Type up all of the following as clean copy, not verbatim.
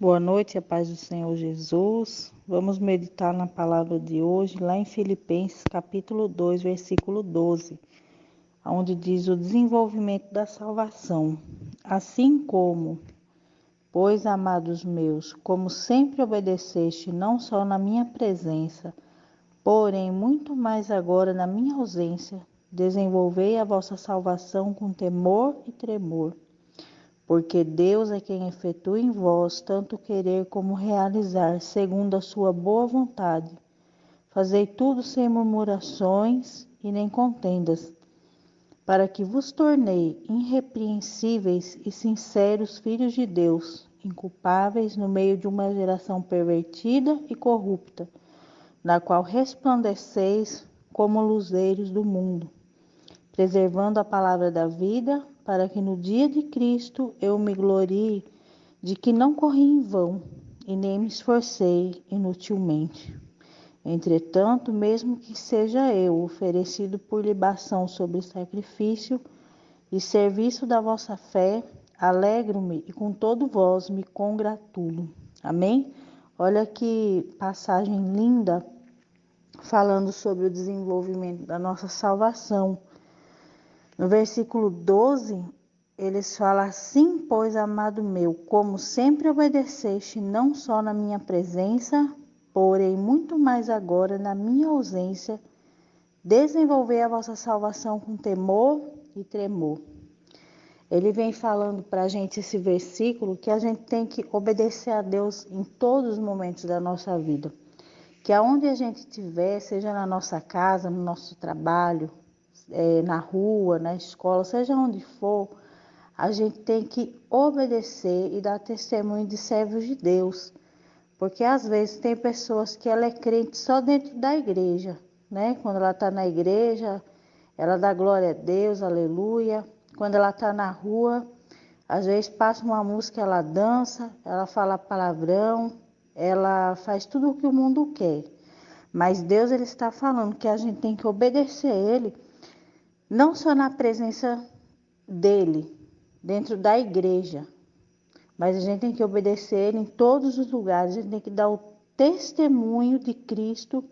Boa noite, a paz do Senhor Jesus. Vamos meditar na palavra de hoje, lá em Filipenses, capítulo 2, versículo 12, onde diz o desenvolvimento da salvação. Assim como, pois, amados meus, como sempre obedeceste, não só na minha presença, porém muito mais agora na minha ausência, desenvolvei a vossa salvação com temor e tremor. Porque Deus é quem efetua em vós tanto querer como realizar, segundo a sua boa vontade. Fazei tudo sem murmurações e nem contendas, para que vos tornei irrepreensíveis e sinceros filhos de Deus, inculpáveis no meio de uma geração pervertida e corrupta, na qual resplandeceis como luzeiros do mundo, preservando a palavra da vida, para que no dia de Cristo eu me glorie de que não corri em vão e nem me esforcei inutilmente. Entretanto, mesmo que seja eu oferecido por libação sobre sacrifício e serviço da vossa fé, alegro-me e com todo vós me congratulo. Amém? Olha que passagem linda falando sobre o desenvolvimento da nossa salvação. No versículo 12, eles falam assim, pois, amado meu, como sempre obedeceste, não só na minha presença, porém muito mais agora na minha ausência, desenvolver a vossa salvação com temor e tremor. Ele vem falando para a gente esse versículo que a gente tem que obedecer a Deus em todos os momentos da nossa vida. Que aonde a gente estiver, seja na nossa casa, no nosso trabalho, na rua, na escola, seja onde for, a gente tem que obedecer e dar testemunho de servos de Deus. Porque às vezes tem pessoas que ela é crente só dentro da igreja, né? Quando ela está na igreja, ela dá glória a Deus, aleluia. Quando ela está na rua, às vezes passa uma música, ela dança, ela fala palavrão, ela faz tudo o que o mundo quer. Mas Deus, ele está falando que a gente tem que obedecer a Ele, não só na presença dEle, dentro da igreja, mas a gente tem que obedecer Ele em todos os lugares, a gente tem que dar o testemunho de Cristo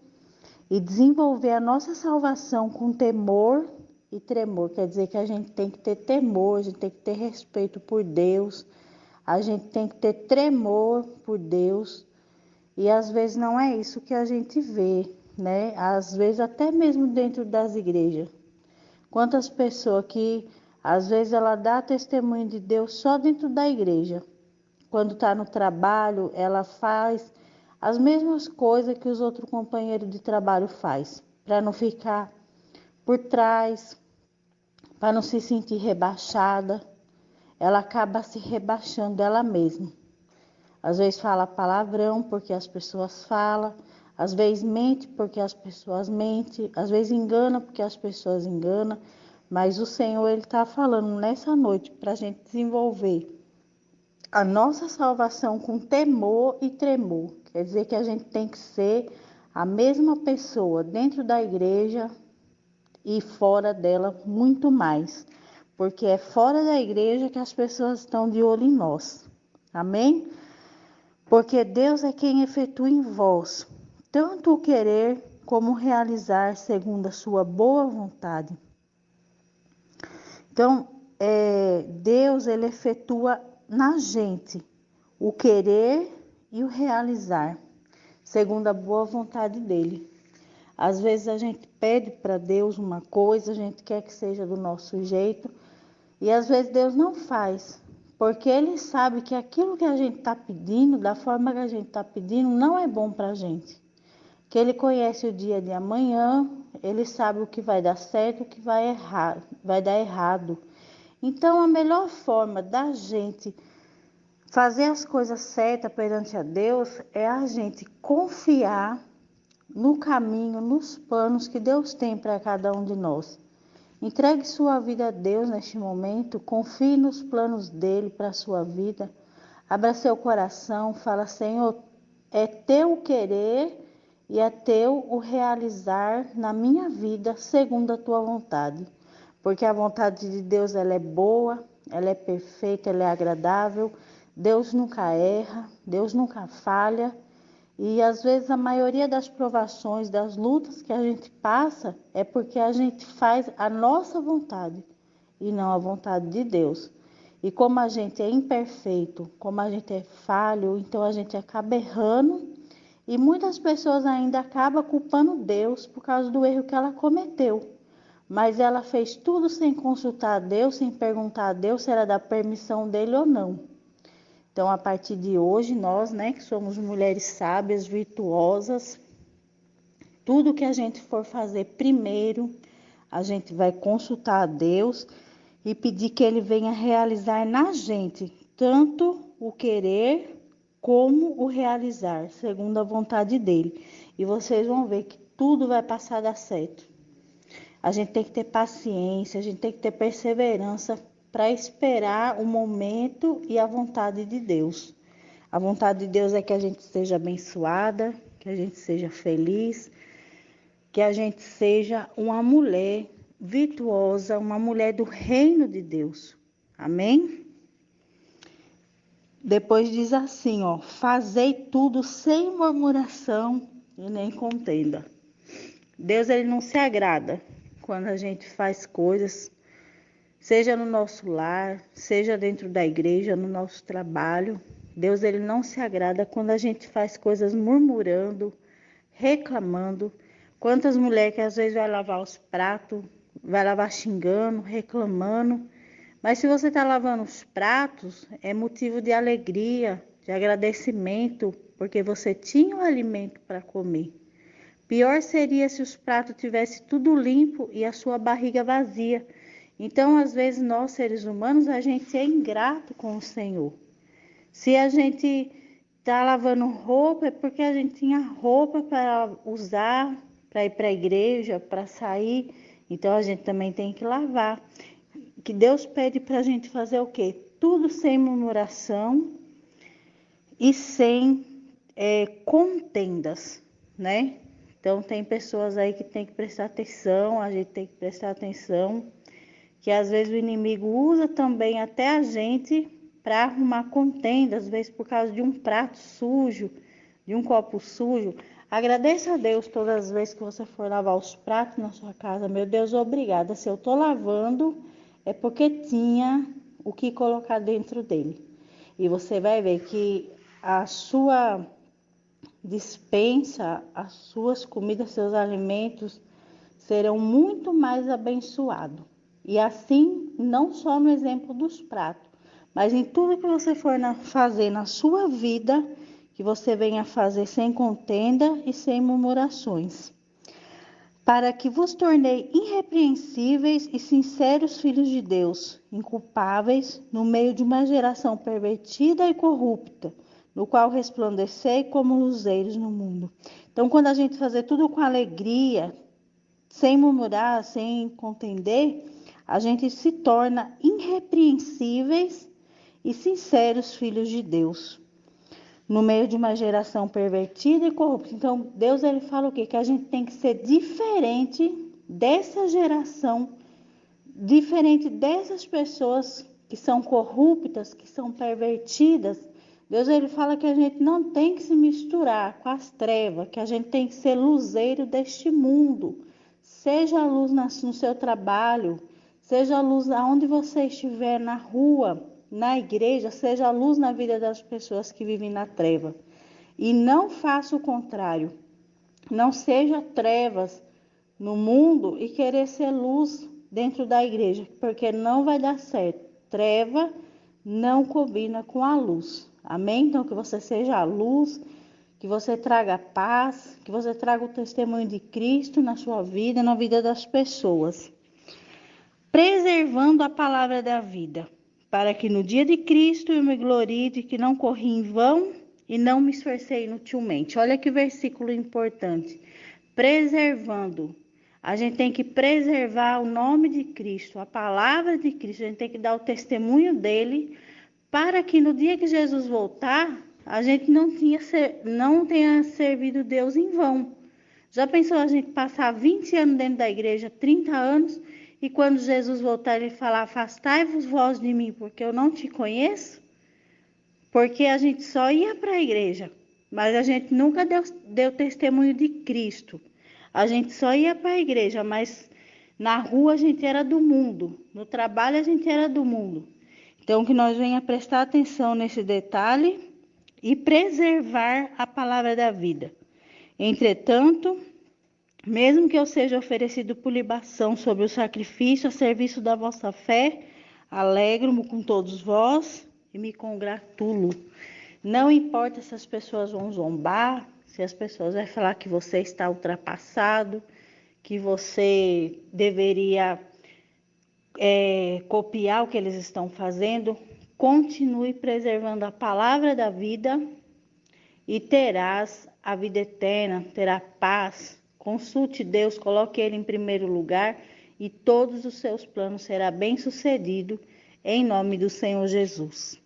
e desenvolver a nossa salvação com temor e tremor. Quer dizer que a gente tem que ter temor, a gente tem que ter respeito por Deus, a gente tem que ter tremor por Deus. E às vezes não é isso que a gente vê, né? Às vezes até mesmo dentro das igrejas. Quantas pessoas que às vezes ela dá testemunho de Deus só dentro da igreja. Quando está no trabalho, ela faz as mesmas coisas que os outros companheiros de trabalho faz, para não ficar por trás, para não se sentir rebaixada. Ela acaba se rebaixando ela mesma. Às vezes fala palavrão porque as pessoas falam, às vezes mente porque as pessoas mentem, às vezes engana porque as pessoas enganam, mas o Senhor, ele está falando nessa noite para a gente desenvolver a nossa salvação com temor e tremor. Quer dizer que a gente tem que ser a mesma pessoa dentro da igreja e fora dela muito mais, porque é fora da igreja que as pessoas estão de olho em nós. Amém? Porque Deus é quem efetua em vós tanto o querer como o realizar segundo a sua boa vontade. Então, Deus, ele efetua na gente o querer e o realizar segundo a boa vontade dele. Às vezes a gente pede para Deus uma coisa, a gente quer que seja do nosso jeito, e às vezes Deus não faz. Porque Ele sabe que aquilo que a gente está pedindo, da forma que a gente está pedindo, não é bom para a gente. Que Ele conhece o dia de amanhã, Ele sabe o que vai dar certo, o que vai dar errado. Então, a melhor forma da gente fazer as coisas certas perante a Deus é a gente confiar no caminho, nos planos que Deus tem para cada um de nós. Entregue sua vida a Deus neste momento, confie nos planos dele para a sua vida. Abra seu coração, fala: Senhor, é teu querer e é teu o realizar na minha vida segundo a tua vontade. Porque a vontade de Deus, ela é boa, ela é perfeita, ela é agradável. Deus nunca erra, Deus nunca falha. E às vezes a maioria das provações, das lutas que a gente passa é porque a gente faz a nossa vontade e não a vontade de Deus. E como a gente é imperfeito, como a gente é falho, então a gente acaba errando e muitas pessoas ainda acabam culpando Deus por causa do erro que ela cometeu. Mas ela fez tudo sem consultar a Deus, sem perguntar a Deus se era da permissão dele ou não. Então, a partir de hoje, nós, que somos mulheres sábias, virtuosas, tudo que a gente for fazer primeiro, a gente vai consultar a Deus e pedir que Ele venha realizar na gente, tanto o querer como o realizar, segundo a vontade dEle. E vocês vão ver que tudo vai passar a dar certo. A gente tem que ter paciência, a gente tem que ter perseverança para esperar o momento e a vontade de Deus. A vontade de Deus é que a gente seja abençoada, que a gente seja feliz, que a gente seja uma mulher virtuosa, uma mulher do reino de Deus. Amém? Depois diz assim, fazei tudo sem murmuração e nem contenda. Deus, ele não se agrada quando a gente faz coisas, seja no nosso lar, seja dentro da igreja, no nosso trabalho. Deus, ele não se agrada quando a gente faz coisas murmurando, reclamando. Quantas mulheres que às vezes vai lavar os pratos, vai lavar xingando, reclamando. Mas se você está lavando os pratos, é motivo de alegria, de agradecimento, porque você tinha o alimento para comer. Pior seria se os pratos tivessem tudo limpo e a sua barriga vazia. Então, às vezes, nós, seres humanos, a gente é ingrato com o Senhor. Se a gente está lavando roupa, é porque a gente tinha roupa para usar, para ir para a igreja, para sair. Então, a gente também tem que lavar. Que Deus pede para a gente fazer o quê? Tudo sem murmuração e sem contendas, né? Então, tem pessoas aí que tem que prestar atenção, a gente tem que prestar atenção, que às vezes o inimigo usa também até a gente para arrumar contenda, às vezes por causa de um prato sujo, de um copo sujo. Agradeça a Deus todas as vezes que você for lavar os pratos na sua casa. Meu Deus, obrigada. Se eu estou lavando, é porque tinha o que colocar dentro dele. E você vai ver que a sua dispensa, as suas comidas, seus alimentos serão muito mais abençoados. E assim, não só no exemplo dos pratos, mas em tudo que você for fazer na sua vida, que você venha fazer sem contenda e sem murmurações, para que vos tornei irrepreensíveis e sinceros filhos de Deus, inculpáveis no meio de uma geração pervertida e corrupta, no qual resplandecei como luzeiros no mundo. Então, quando a gente fazer tudo com alegria, sem murmurar, sem contender, a gente se torna irrepreensíveis e sinceros filhos de Deus, no meio de uma geração pervertida e corrupta. Então, Deus, ele fala o quê? Que a gente tem que ser diferente dessa geração, diferente dessas pessoas que são corruptas, que são pervertidas. Deus, ele fala que a gente não tem que se misturar com as trevas, que a gente tem que ser luzeiro deste mundo. Seja a luz no seu trabalho, seja a luz aonde você estiver, na rua, na igreja, seja a luz na vida das pessoas que vivem na treva. E não faça o contrário. Não seja trevas no mundo e querer ser luz dentro da igreja, porque não vai dar certo. Treva não combina com a luz. Amém? Então, que você seja a luz, que você traga paz, que você traga o testemunho de Cristo na sua vida, na vida das pessoas. Preservando a palavra da vida, para que no dia de Cristo eu me glorie de que não corri em vão e não me esforcei inutilmente. Olha que versículo importante. Preservando. A gente tem que preservar o nome de Cristo, a palavra de Cristo. A gente tem que dar o testemunho dele, para que no dia que Jesus voltar, a gente não tenha servido Deus em vão. Já pensou a gente passar 20 anos dentro da igreja, 30 anos, e quando Jesus voltar, ele falar, afastai-vos vós de mim, porque eu não te conheço? porque a gente só ia para a igreja, mas a gente nunca deu testemunho de Cristo. A gente só ia para a igreja, mas na rua a gente era do mundo, no trabalho a gente era do mundo. Então, que nós venha prestar atenção nesse detalhe e preservar a palavra da vida. Entretanto, mesmo que eu seja oferecido por libação sobre o sacrifício a serviço da vossa fé, alegro-me com todos vós e me congratulo. Não importa se as pessoas vão zombar, se as pessoas vão falar que você está ultrapassado, que você deveria copiar o que eles estão fazendo, continue preservando a palavra da vida e terás a vida eterna, terá paz. Consulte Deus, coloque Ele em primeiro lugar e todos os seus planos serão bem-sucedidos em nome do Senhor Jesus.